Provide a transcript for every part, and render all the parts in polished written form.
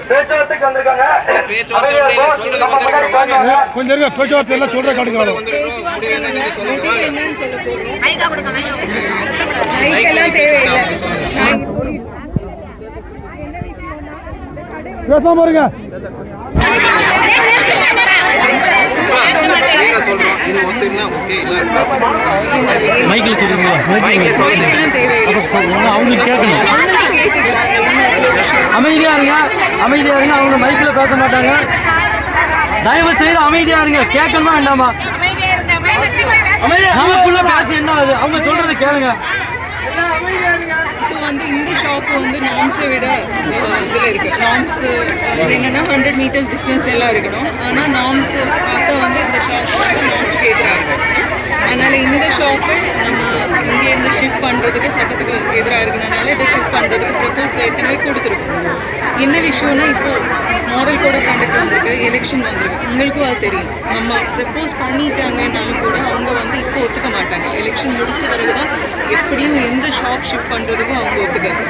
பேச்சுவார்த்தைக்கு வந்திருக்காங்க. கொஞ்சம் பேச்சுவார்த்தை எல்லாம் சொல்ற காட்டுங்க. பேசாம இருங்க. மைக்கில் சொல்றீங்களா? அவங்களுக்கு கேட்கணும். அமைதியா இருங்க, அமைதியா இருங்க. அவங்க மைக்கில் பேச மாட்டாங்க. தயவு செய்து அமைதியா இருங்க. கேட்கணுமா வேண்டாமா? நமக்குள்ள பேச என்ன ஆகுது? அவங்க சொல்றது கேளுங்க. இப்போ வந்து இந்த ஷாப் வந்து நார்ம்ஸை விட இதில் இருக்குது. நார்ம்ஸ் என்னென்னா 100 மீட்டர்ஸ் டிஸ்டன்ஸ் எல்லாம் இருக்கணும். ஆனால் நார்ம்ஸ் பார்த்தா வந்து இந்த ஷாப் எதிராக இருக்குது. அதனால் இந்த ஷாப்பு நம்ம இங்கேருந்து ஷிஃப்ட் பண்ணுறதுக்கு சட்டத்துக்கு எதிராக இருக்கிறதுனால இதை ஷிஃப்ட் பண்ணுறதுக்கு ப்ரொபோசல் ஏற்கனவே கொடுத்துருக்கோம். என்ன விஷயம்னா இப்போது மாடல் கோட் ஆஃப் கண்டக்ட் வந்திருக்கு, எலெக்ஷன் வந்திருக்கு. உங்களுக்கும் அது தெரியும். நம்ம ப்ரப்போஸ் பண்ணிட்டாங்கன்னாலும் கூட அவங்க வந்து இப்போ ஒத்துக்க மாட்டாங்க. எலெக்ஷன் முடிச்ச பிறகு தான் எப்படியும் எந்த ஷாப் ஷிஃப்ட் பண்ணுறதுக்கும் அவங்க ஒத்துக்காது.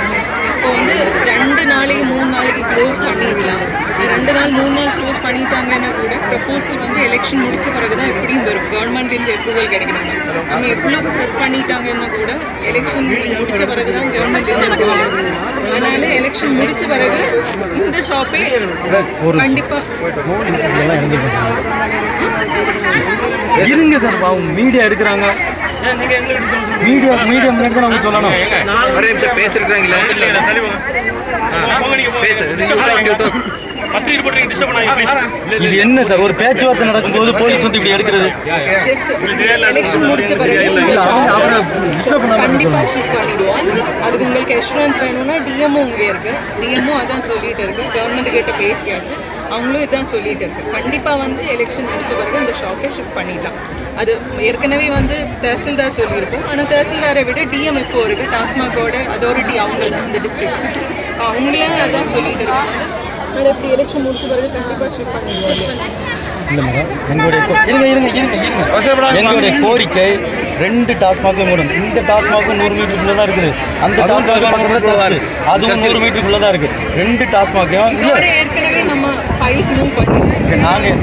இப்போ வந்து 2 நாளைக்கு 3 நாளைக்கு க்ளோஸ் பண்ணிடலாம். 2 நாள் 3 நாள் க்ளோஸ் பண்ணிட்டாங்கன்னா கூட ப்ரப்போசல் வந்து எலெக்ஷன் முடிச்ச பிறகு தான் எப்படியும் வரும். கவர்மெண்ட்லேருந்து அப்ரூவல் கிடைக்கணும். நம்ம எவ்வளோ ப்ரெஸ் பண்ணிட்டாங்கன்னா கூட எலெக்ஷன் முடிச்ச பிறகு தான் கவர்மெண்ட்லேருந்து அப்ரூவல். அதனால எலெக்ஷன் முடிச்ச பிறகு இந்த ஷாப்பே கண்டிப்பாக இருங்க சார். அவங்க மீடியா எடுக்கிறாங்க. மீடியா அவங்க சொல்லணும். இது என்ன சார்? ஒரு பேச்சுவார்த்தை நடக்கும்போது போலீஸ் வந்து இப்படி எடுக்கிறது? எலெக்ஷன் முடிச்ச பிறகு கண்டிப்பாக ஷிஃப்ட் பண்ணிடுவோம். அதுக்கு உங்களுக்கு அஷூரன்ஸ் வேணும்னா டிஎம்ஓ இங்கே இருக்குது. டிஎம்ஓ அதான் சொல்லிட்டு இருக்கு. கவர்மெண்ட் கிட்ட பேசியாச்சு. அவங்களும் இதான் சொல்லிட்டு இருக்கு. கண்டிப்பாக வந்து எலெக்ஷன் முடிச்ச பிறகு இந்த ஷாப்பை ஷிஃப்ட் பண்ணிடலாம். அது ஏற்கனவே வந்து தஹசில்தார் சொல்லியிருக்கோம். ஆனால் தஹசில்தாரை விட டிஎம் இப்போ இருக்குது. டாஸ்மாகோட அத்தாரிட்டி அவங்க தான் இந்த டிஸ்ட்ரிக்ட். அவங்களே அதான் சொல்லிட்டு இருக்காங்க. அது எப்படி எலெக்ஷன் முடிச்ச பிறகு கண்டிப்பாக ஷிஃப்ட் பண்ணிடுவோம். இல்லை மேடம், எங்களுடைய கோரிக்கை 2 டாஸ்மாகும் மூடும். இந்த டாஸ்மாகும் 100 மீட்டருக்குள்ள தான் இருக்குது. அந்த டாஸ்மாக் பக்கத்தில் அதுவும் 100 மீட்டருக்குள்ள தான் இருக்குது. 2 டாஸ்மாக்கையும் ஏற்கனவே நம்ம ஃபைல்ஸ் மூவ் பண்ணிடுவோம். நாங்கள்